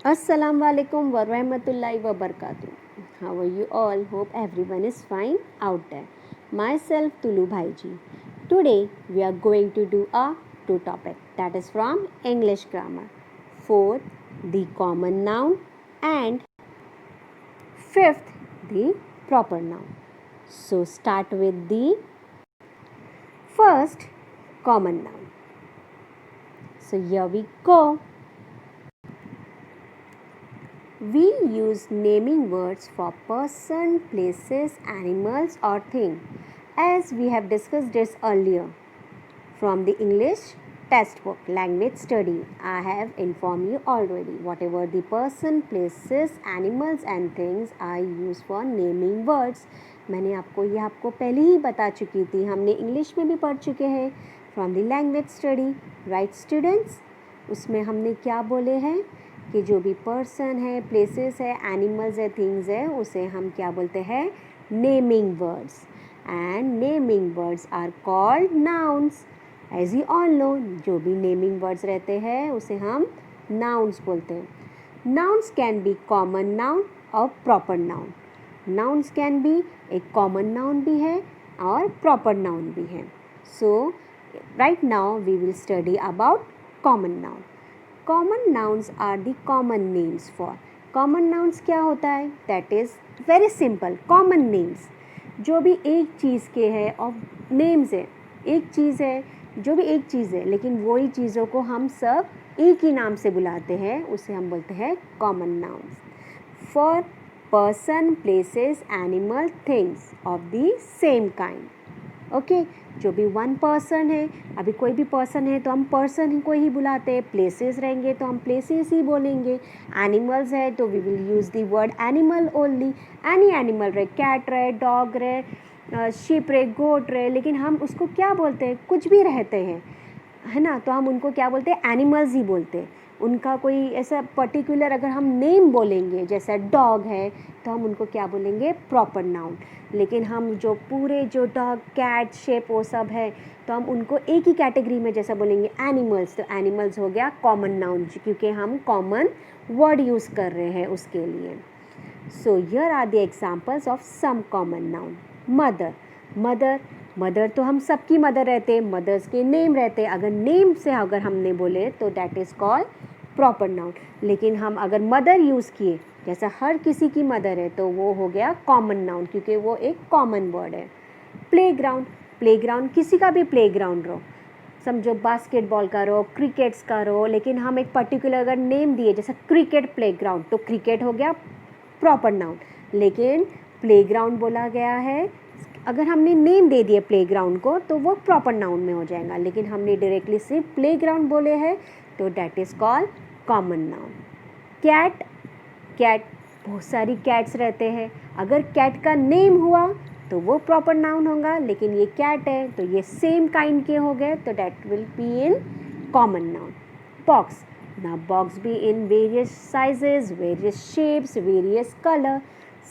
Assalamu alaikum wa rahmatullahi wa barakatuh. How are you all? Hope everyone is fine out there. Myself Tulu Bhaiji. Today we are going to do a two topic that is from English grammar. Fourth, the common noun, and fifth, the proper noun. So start with the first common noun. So here we go. We use naming words for person, places, animals or thing, as we have discussed this earlier. From the English textbook language study, I have informed you already. Whatever the person, places, animals and things are used for naming words. मैंने आपको पहले ही बता चुकी थी, हमने English में भी पढ़ चुके हैं from the language study, right students. उसमें हमने क्या बोले हैं कि जो भी पर्सन है, प्लेसेस है, एनिमल्स है, थिंग्स है, उसे हम क्या बोलते हैं, naming words. And naming words are called nouns. As you all know, जो भी नेमिंग वर्ड्स रहते हैं उसे हम नाउन्स बोलते हैं। Nouns can be common noun और proper noun. Nouns can be, एक कॉमन नाउन भी है और प्रॉपर नाउन भी है। So right now we will study about common noun. Common nouns are the common names for. Common nouns क्या होता है? That is very simple. Common names जो भी एक चीज़ के है और नेम्स है, एक चीज़ है, जो भी एक चीज़ है, लेकिन वही चीज़ों को हम सब एक ही नाम से बुलाते हैं, उसे हम बोलते हैं common nouns. For person, places, animal, things of the same kind. Okay, जो भी वन पर्सन है, अभी कोई भी पर्सन है तो हम पर्सन को ही बुलाते हैं। प्लेसेस रहेंगे तो हम प्लेसेस ही बोलेंगे। एनिमल्स है तो we will use the word animal only. Any animal रहे, कैट रहे, डॉग रहे, शिप रहे, गोट रहे, लेकिन हम उसको क्या बोलते हैं, कुछ भी रहते हैं, है ना, तो हम उनको क्या बोलते हैं, एनिमल्स ही बोलते हैं। उनका कोई ऐसा पर्टिकुलर अगर हम नेम बोलेंगे, जैसा डॉग है तो हम उनको क्या बोलेंगे, प्रॉपर नाउन। लेकिन हम जो पूरे जो डॉग, कैट, शेप वो सब है तो हम उनको एक ही कैटेगरी में जैसा बोलेंगे एनिमल्स, तो एनिमल्स हो गया कॉमन नाउन, क्योंकि हम कॉमन वर्ड यूज़ कर रहे हैं उसके लिए। So here are the examples of some common noun. Mother, mother, mother तो हम सबकी मदर रहते हैं, मदर्स के नेम रहते हैं। अगर नेम से अगर हमने बोले तो that is called proper noun. लेकिन हम अगर मदर यूज़ किए, जैसा हर किसी की मदर है, तो वो हो गया कॉमन नाउन, क्योंकि वो एक कॉमन वर्ड है। प्लेग्राउंड, प्लेग्राउंड किसी का भी प्लेग्राउंड रहो, समझो बास्केटबॉल का रहो, क्रिकेट्स का रहो, लेकिन हम एक पर्टिकुलर अगर नेम दिए, जैसा क्रिकेट प्लेग्राउंड, तो क्रिकेट हो गया प्रॉपर नाउन। लेकिन प्लेग्राउंड बोला गया है, अगर हमने नेम दे दिए प्लेग्राउंड को तो वो प्रॉपर नाउन में हो जाएगा, लेकिन हमने डायरेक्टली सिर्फ प्लेग्राउंड बोले हैं तो that is called common noun. Cat, cat बहुत सारी कैट्स रहते हैं, अगर कैट का नेम हुआ तो वो प्रॉपर नाउन होगा, लेकिन ये कैट है तो ये सेम काइंड के हो गए, तो that will be in common noun. Box, ना बॉक्स भी in various sizes, various shapes, various colour,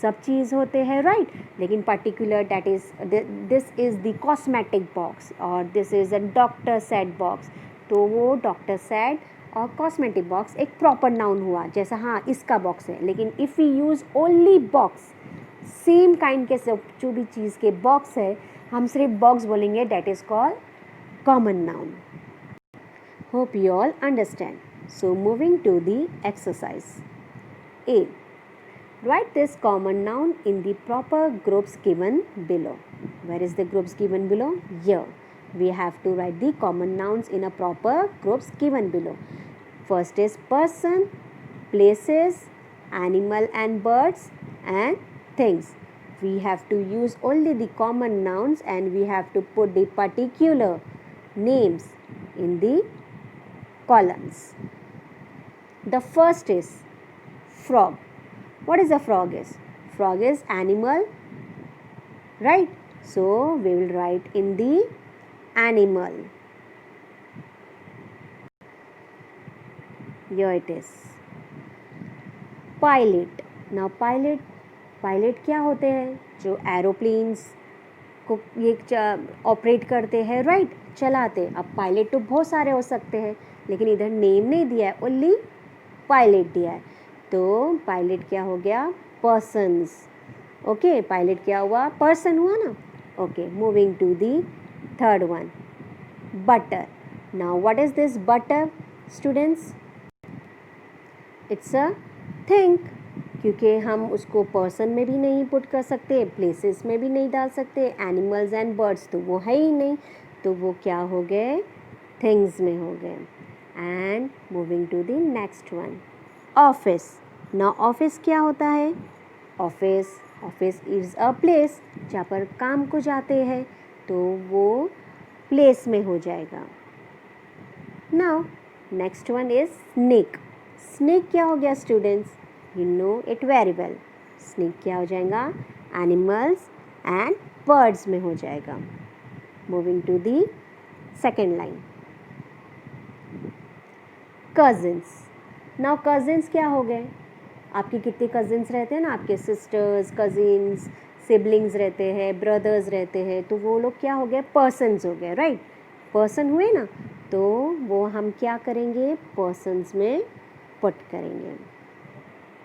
सब चीज़ होते हैं, राइट। लेकिन particular that is this is the cosmetic box और this is a doctor set box, तो वो डॉक्टर सेट और कॉस्मेटिक बॉक्स एक प्रॉपर नाउन हुआ, जैसा हाँ इसका बॉक्स है। लेकिन if we use only box, same kind के जो भी चीज़ के बॉक्स है, हम सिर्फ बॉक्स बोलेंगे, that is called common noun. Hope you all understand. So moving to the exercise A. Write this common noun in the proper groups given below. Where is the groups given below? Here. We have to write the common nouns in a proper groups given below. First is person, places, animal and birds and things. We have to use only the common nouns and we have to put the particular names in the columns. The first is frog. What is a frog is? Frog is animal, right? So we will write in the animal. Here it is. Pilot. Now pilot क्या होते हैं? जो aeroplanes को ये operate करते हैं, right, चलाते। अब पायलट तो बहुत सारे हो सकते हैं, लेकिन इधर नेम नहीं दिया है, ओनली पायलट दिया है। तो पायलट क्या हो गया? पर्सन्स. ओके, पायलट क्या हुआ? पर्सन हुआ ना. Okay, moving to the third one, butter. Now what is this butter students? It's a thing, क्योंकि हम उसको पर्सन में भी नहीं पुट कर सकते, प्लेसेस में भी नहीं डाल सकते, एनिमल्स एंड बर्ड्स तो वो है ही नहीं, तो वो क्या हो गए? थिंग्स में हो गए. And moving to the next one, office. Now office क्या होता है? ऑफिस इज़ अ प्लेस, जहाँ पर काम को जाते हैं, तो वो प्लेस में हो जाएगा. Now next one is snake. Snake क्या हो गया students? You know it very well. Snake क्या हो जाएगा? एनिमल्स एंड बर्ड्स में हो जाएगा. Moving to the second line, cousins. Now cousins क्या हो गए? आपके कितने कजिन्स रहते हैं ना, आपके सिस्टर्स, कजिन्स, सिबलिंग्स रहते हैं, ब्रदर्स रहते हैं, तो वो लोग क्या हो गए? पर्सन्स हो गए, राइट? पर्सन हुए ना, तो वो हम क्या करेंगे? पर्सन्स में पुट करेंगे.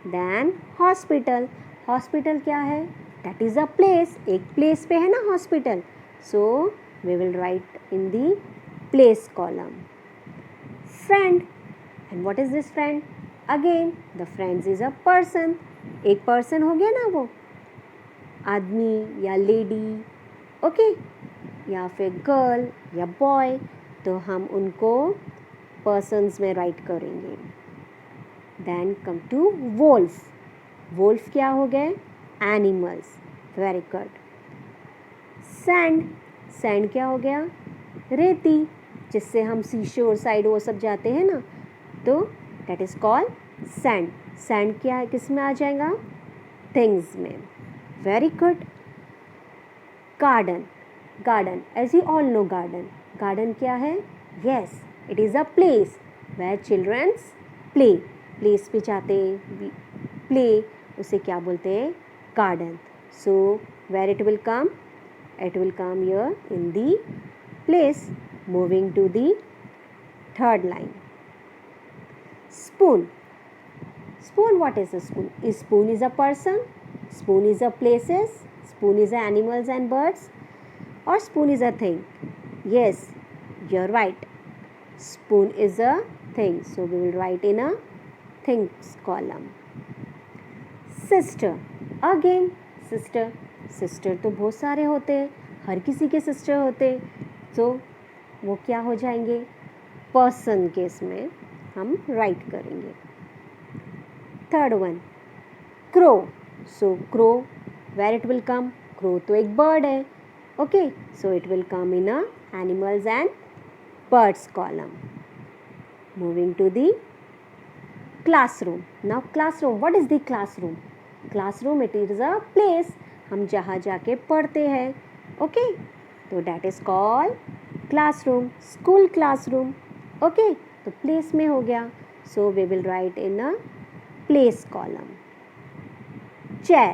Then hospital. हॉस्पिटल क्या है? That is a place. एक प्लेस पे है ना hospital, so we will write in the place column. Friend. And what is this friend? Again the friends is a person. एक person हो गया ना, वो आदमी या लेडी, ओके, या फिर गर्ल या बॉय, तो हम उनको पर्सन्स में राइट करेंगे. Then come to wolf. Wolf क्या हो गए? Animals. Very good. Sand. Sand क्या हो गया? रेती, जिससे हम सीशोर साइड वो सब जाते हैं ना, तो that is called sand. Sand क्या है? किस में आ जाएगा? थिंग्स में. Very good. Garden. Garden, as you all know, garden. Garden क्या है? Yes, it is a place where childrens play. Place पे जाते प्ले, उसे क्या बोलते हैं? Garden. So where it will come? It will come here in the place. Moving to the third line, spoon. Spoon, what is a spoon? Spoon is a person, spoon is a places, spoon is a animals and birds, or spoon is a thing? Yes, you're right. Spoon is a thing, so we will write in a things column. Sister. Again sister. Sister तो बहुत सारे होते हैं, हर किसी के sister होते हैं, तो वो क्या हो जाएंगे? पर्सन के इसमें हम राइट करेंगे. Third one, crow. So crow, where it will come? Crow तो एक बर्ड है, okay, so it will come in a animals and birds column. Moving to the classroom. Now classroom, what is the classroom? Classroom it is a place, हम जहाँ जाके पढ़ते हैं, okay, तो that is called classroom. School classroom, okay, तो place में हो गया, so we will write in a place column. Chair.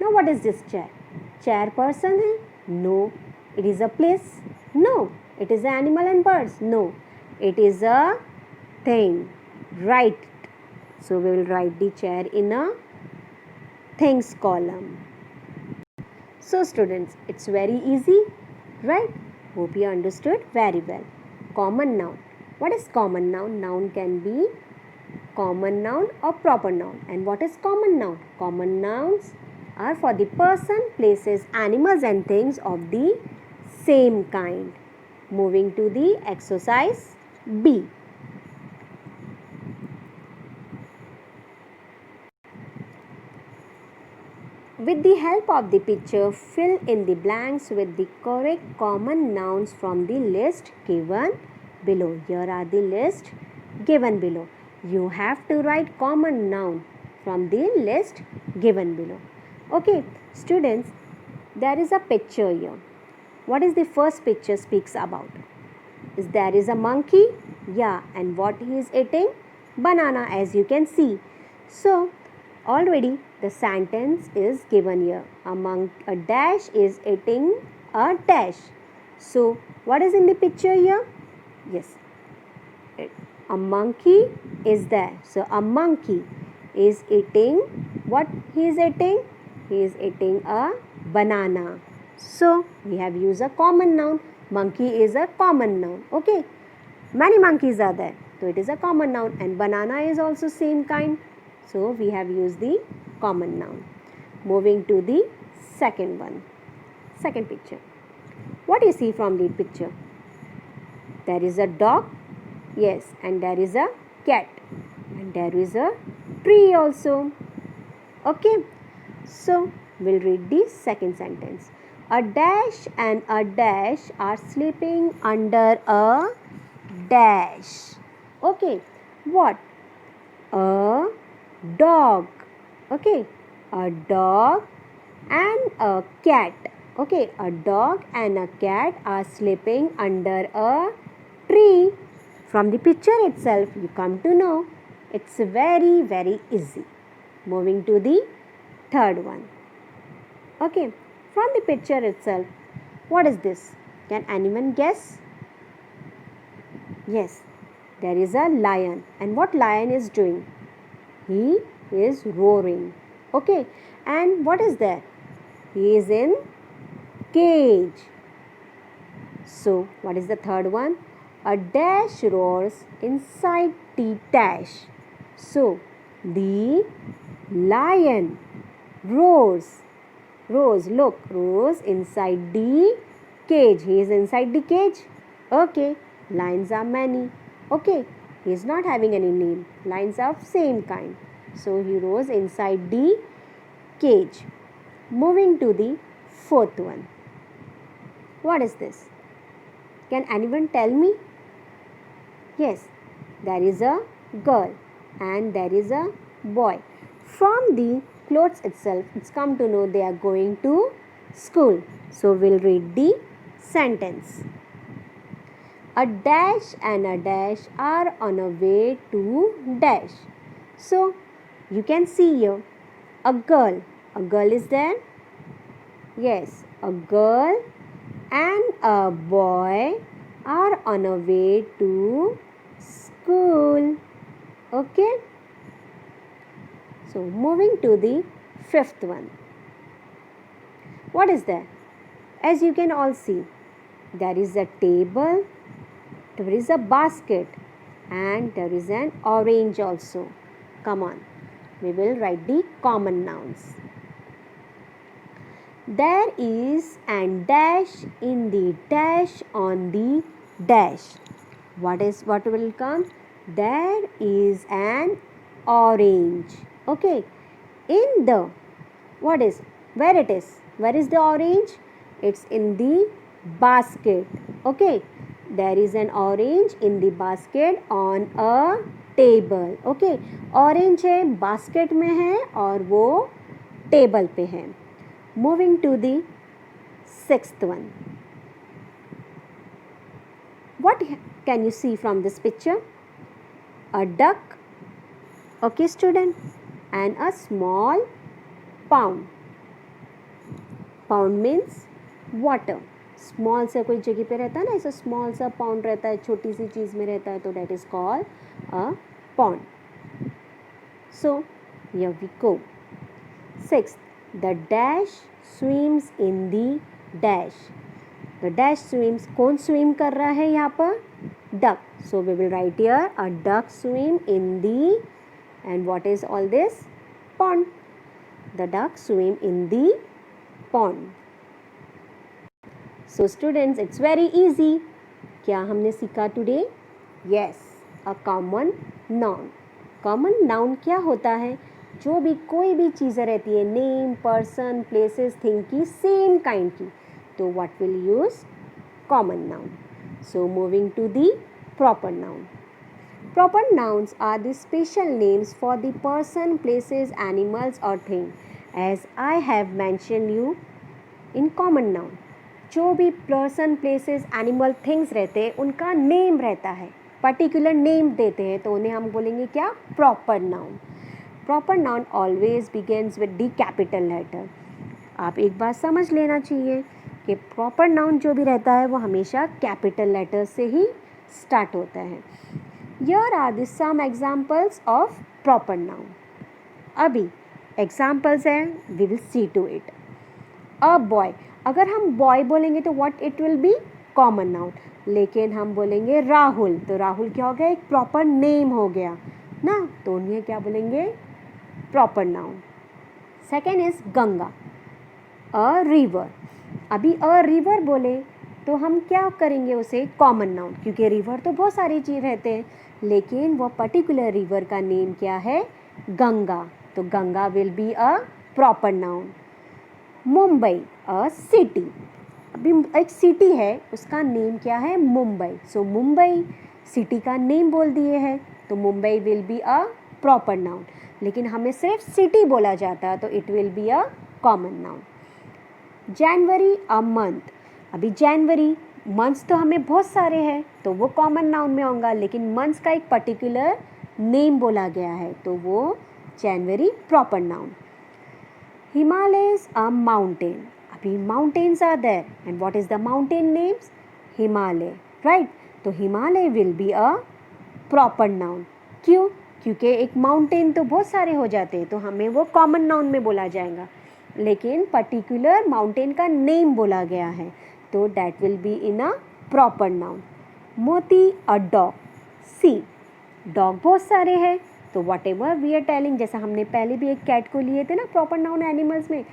Now what is this chair? Chair person है? No. It is a place? No. It is an animal and birds? No. It is a thing. Right. So we will write the chair in a things column. So students, it's very easy, right? Hope you understood very well. Common noun. What is common noun? Noun can be common noun or proper noun. And what is common noun? Common nouns are for the person, places, animals and things of the same kind. Moving to the exercise B. With the help of the picture, fill in the blanks with the correct common nouns from the list given below. Here are the list given below. You have to write common noun from the list given below. Okay, students, there is a picture here. What is the first picture speaks about? Is there is a monkey? Yeah, and what he is eating? Banana, as you can see. So already the sentence is given here. A dash is eating a dash. So what is in the picture here? Yes, a monkey is there. So a monkey is eating what he is eating? He is eating a banana. So we have used a common noun. Monkey is a common noun. Okay. Many monkeys are there. So it is a common noun, and banana is also same kind. So we have used the common noun. Moving to the second one. Second picture. What do you see from the picture? There is a dog. Yes, and there is a cat. And there is a tree also. Okay. So we'll read the second sentence. A dash and a dash are sleeping under a dash. Okay. What? A dog. Okay. A dog and a cat. Okay. A dog and a cat are sleeping under a tree. From the picture itself, you come to know it's very, very easy. Moving to the third one. Okay. From the picture itself, what is this? Can anyone guess? Yes, there is a lion. And what lion is doing? He is roaring. Okay. And what is there? He is in cage. So, what is the third one? A dash roars inside the dash. So, the lion roars. Roars inside the cage. He is inside the cage. Okay. Lions are many. Okay. He is not having any name. Lions are of same kind. So, he roars inside the cage. Moving to the fourth one. What is this? Can anyone tell me? Yes, there is a girl and there is a boy. From the clothes itself, it's come to know they are going to school. So we'll read the sentence. A dash and a dash are on a way to dash. So you can see here a girl. A girl is there? Yes, a girl and a boy are on a way to school. Okay. So moving to the fifth one. What is there? As you can all see, there is a table, there is a basket, and there is an orange also. Come on, we will write the common nouns. There is an dash in the dash on the dash. What will come? There is an orange. Okay. In the, what is? Where it is? Where is the orange? It's in the basket. Okay. There is an orange in the basket on a table. Okay. Orange है basket में है और वो table पे है. Moving to the sixth one. What can you see from this picture? A duck, okay student, and a small pond. Pond means water. Small से कोई जगह पे रहता है ना, ऐसा small सा pond रहता है, छोटी सी चीज़ में रहता है, तो that is called a pond. So here we go. Sixth, the dash swims in the dash. The dash swims. कौन swim कर रहा है यहाँ पर? Duck. So we will write here a duck swim in the, and what is all this? Pond. The duck swim in the pond. So students, it's very easy. क्या हमने सीखा today? Yes, a common noun. Common noun क्या होता है? जो भी कोई भी चीज़ें रहती है, नेम, पर्सन, प्लेसेस, थिंग की सेम काइंड की, तो what will use? Common noun. So moving to the proper noun. Proper nouns are the special names for the person, places, animals or thing. As I have mentioned you in common noun. जो भी person, places, animal, things रहते हैं उनका name रहता है, particular name देते हैं, तो उन्हें हम बोलेंगे क्या? Proper noun. Proper noun always begins with the capital letter. आप एक बात समझ लेना चाहिए कि proper noun जो भी रहता है वो हमेशा capital letter से ही start होता है. Here are the some examples of proper noun. अभी एग्जाम्पल्स हैं, we will see to it. A boy, अगर हम बॉय बोलेंगे तो what it will be, common noun. लेकिन हम बोलेंगे राहुल, तो राहुल क्या हो गया, एक प्रॉपर नेम हो गया ना, तो उन्हें क्या बोलेंगे, proper noun. Second is Ganga, a river. अभी अ रिवर बोले तो हम क्या करेंगे उसे, कॉमन नाउन, क्योंकि रिवर तो बहुत सारी चीज़ रहते हैं, लेकिन वो पर्टिकुलर रिवर का नेम क्या है, गंगा, तो Ganga will be a proper noun. Mumbai, a city. अभी एक सिटी है, उसका नेम क्या है, मुंबई, सो मुंबई सिटी का नेम बोल दिए हैं, तो Mumbai will be a proper noun. लेकिन हमें सिर्फ सिटी बोला जाता है तो it will be a common noun. January, a month. अभी जनवरी मंथ्स तो हमें बहुत सारे हैं तो वो कॉमन नाउन में होगा, लेकिन मंथ्स का एक पर्टिकुलर नेम बोला गया है तो वो January proper noun. Himalayas, a mountain. अभी mountains are there and what is the mountain names, Himalaya, right, तो Himalaya will be a proper noun. क्यों, क्योंकि एक माउंटेन तो बहुत सारे हो जाते हैं तो हमें वो कॉमन नाउन में बोला जाएगा, लेकिन पर्टिकुलर माउंटेन का नेम बोला गया है तो that will be in a proper noun. Moti, a dog. See, dog बहुत सारे हैं तो whatever we are telling, जैसा हमने पहले भी एक कैट को लिए थे ना प्रॉपर नाउन एनिमल्स में,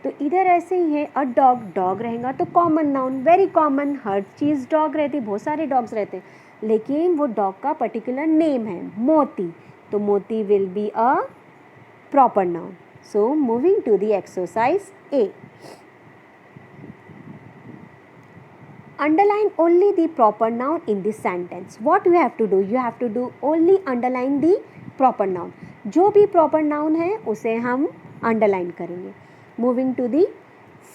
तो इधर ऐसे ही है, अ डॉग, डॉग रहेगा तो कॉमन नाउन, वेरी कॉमन, हर चीज़ डॉग रहती, बहुत सारे डॉग्स रहते हैं, लेकिन वो डॉग का पर्टिकुलर नेम है मोती, तो Moti will be a proper noun. So moving to the exercise A. Underline only the proper noun in this sentence. What you have to do? You have to do only underline the proper noun. जो भी proper noun है उसे हम underline करेंगे. Moving to the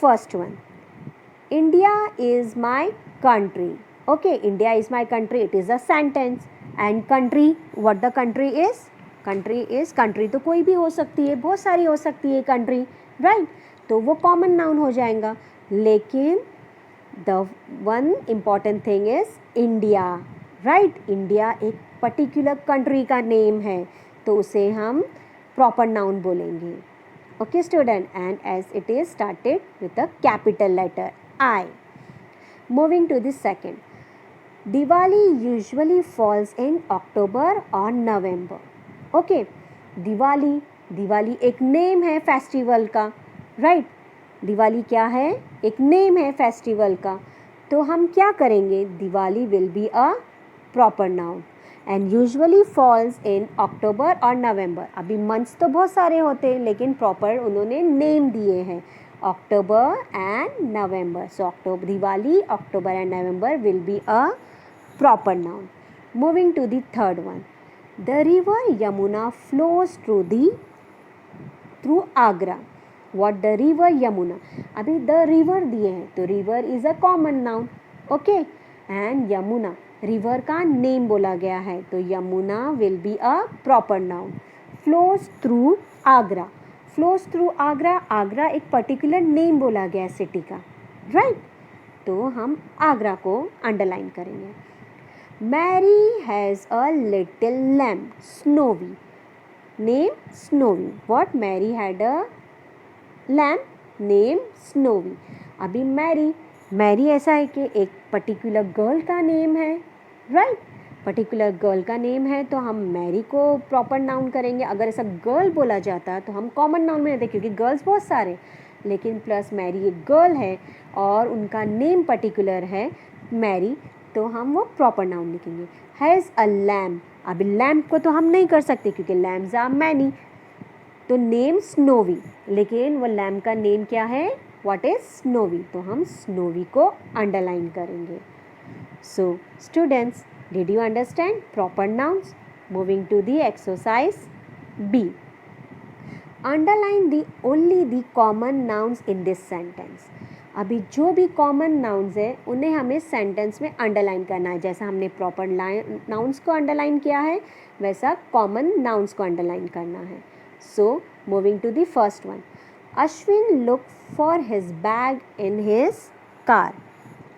first one. India is my country. Okay, India is my country. It is a sentence. And country, what the country is? Country is, country तो कोई भी हो सकती है, बहुत सारी हो सकती है country, right? तो वो common noun हो जाएगा, लेकिन the one important thing is India, right? India एक particular country का name है तो उसे हम proper noun बोलेंगे. Okay student, and as it is started with a capital letter I. Moving to the second. Diwali usually falls in October or November. Okay, Diwali, Diwali एक name है festival का, right, Diwali क्या है, एक नेम है फेस्टिवल का, तो हम क्या करेंगे, Diwali will be a proper noun and usually falls in October और नवंबर. अभी मंथ्स तो बहुत सारे होते हैं लेकिन प्रॉपर उन्होंने नेम दिए हैं, October and November, so October, Diwali, October and November will be a proper noun. Moving to the third one. The river Yamuna flows through Agra. What the river Yamuna? अभी the river दिए हैं तो river is a common noun, okay? And Yamuna river का name बोला गया है तो Yamuna will be a proper noun. Flows through Agra. Flows through Agra. Agra एक particular name बोला गया है city का, right? तो हम आगरा को underline करेंगे. Mary has a little lamb, Snowy. Name Snowy. What? Mary had a lamb, name Snowy. अभी मैरी ऐसा है कि एक पर्टिकुलर गर्ल का नेम है, राइट, पर्टिकुलर गर्ल का नेम है तो हम मैरी को प्रॉपर नाउन करेंगे. अगर ऐसा गर्ल बोला जाता तो हम कॉमन नाउन में रहते क्योंकि गर्ल्स बहुत सारे, लेकिन प्लस मैरी एक गर्ल है और उनका नेम पर्टिकुलर है मैरी तो हम वो प्रॉपर नाउन लिखेंगे. Has a lamp. अभी लैम्प को तो हम नहीं कर सकते क्योंकि लैम्प्स आर मैनी, तो नेम स्नोवी, लेकिन वो लैम्प का नेम क्या है, व्हाट इज स्नोवी, तो हम स्नोवी को अंडरलाइन करेंगे. So students, did you understand proper nouns? Moving to the exercise B. Underline the only the common nouns in this sentence. अभी जो भी कॉमन नाउन्स है उन्हें हमें सेंटेंस में अंडरलाइन करना है. जैसा हमने प्रॉपर नाउन्स को अंडरलाइन किया है वैसा कॉमन नाउन्स को अंडरलाइन करना है. So moving to the first one. Ashwin look for his bag in his car.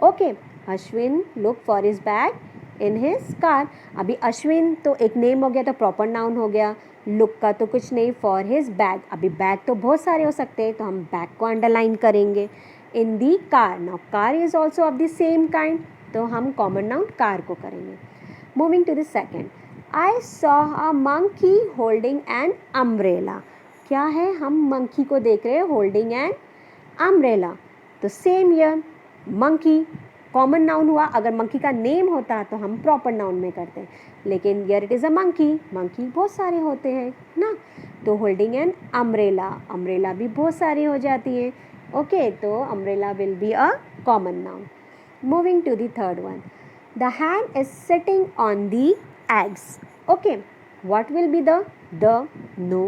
Okay, Ashwin look for his bag in his car. अभी अश्विन तो एक नेम हो गया तो प्रॉपर नाउन हो गया. लुक का तो कुछ नहीं. फॉर हिज बैग, अभी बैग तो बहुत सारे हो सकते हैं तो हम बैग को अंडरलाइन करेंगे. In the car, now car is also of the same kind तो हम कॉमन नाउन कार को करेंगे. Moving to the second, I saw a monkey holding an umbrella. क्या है, हम मंकी को देख रहे हैं होल्डिंग एन अम्ब्रेला. तो same here monkey common noun हुआ. अगर मंकी का नेम होता तो हम प्रॉपर नाउन में करते हैं, लेकिन here it is a monkey. Monkey बहुत सारे होते हैं ना, तो होल्डिंग एन अम्ब्रेला, अम्ब्रेला भी बहुत सारी हो जाती है. ओके, तो umbrella will be a common noun. Moving to the third one, the hen is sitting on the eggs. Okay, what will be the no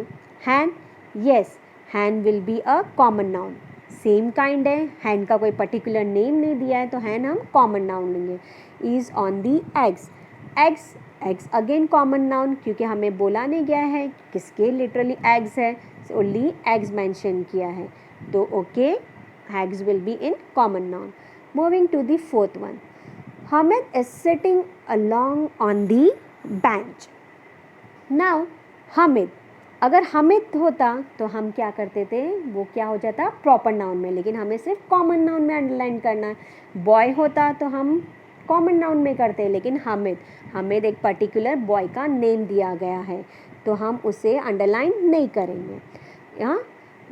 hand. yes, hand will be a common noun. Same kind है, hand का कोई particular name नहीं दिया है तो hand हम common noun लेंगे. Is on the eggs, eggs, eggs again common noun क्योंकि हमें बोला नहीं गया है किसके लिटरली एग्स है, ओनली एग्स मेंशन किया है तो okay, eggs will be in common noun. Moving to the fourth one, Hamid is sitting along on the bench. Now Hamid, अगर हामिद होता तो हम क्या करते थे, वो क्या हो जाता प्रॉपर नाउन में, लेकिन हमें सिर्फ कॉमन नाउन में अंडरलाइन करना है. बॉय होता तो हम कॉमन नाउन में करते, लेकिन हामिद, हामिद एक पर्टिकुलर बॉय का नेम दिया गया है तो हम उसे अंडरलाइन नहीं करेंगे. यहाँ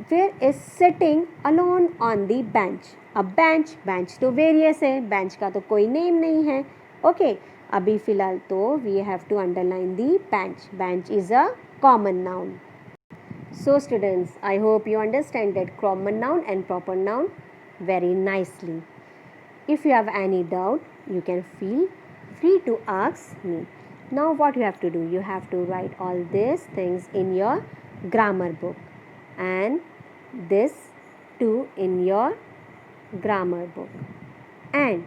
फिर is sitting alone on the bench. अब बेंच, बेंच तो वेरियस है, बेंच का तो कोई नेम नहीं है. ओके, अभी फ़िलहाल तो we have to underline the bench. Bench is a common noun. So students, I hope you understand that common noun and proper noun very nicely. If you have any doubt, you can feel free to ask me. Now what you have to do, you have to write all these things in your grammar book and this too in your grammar book. And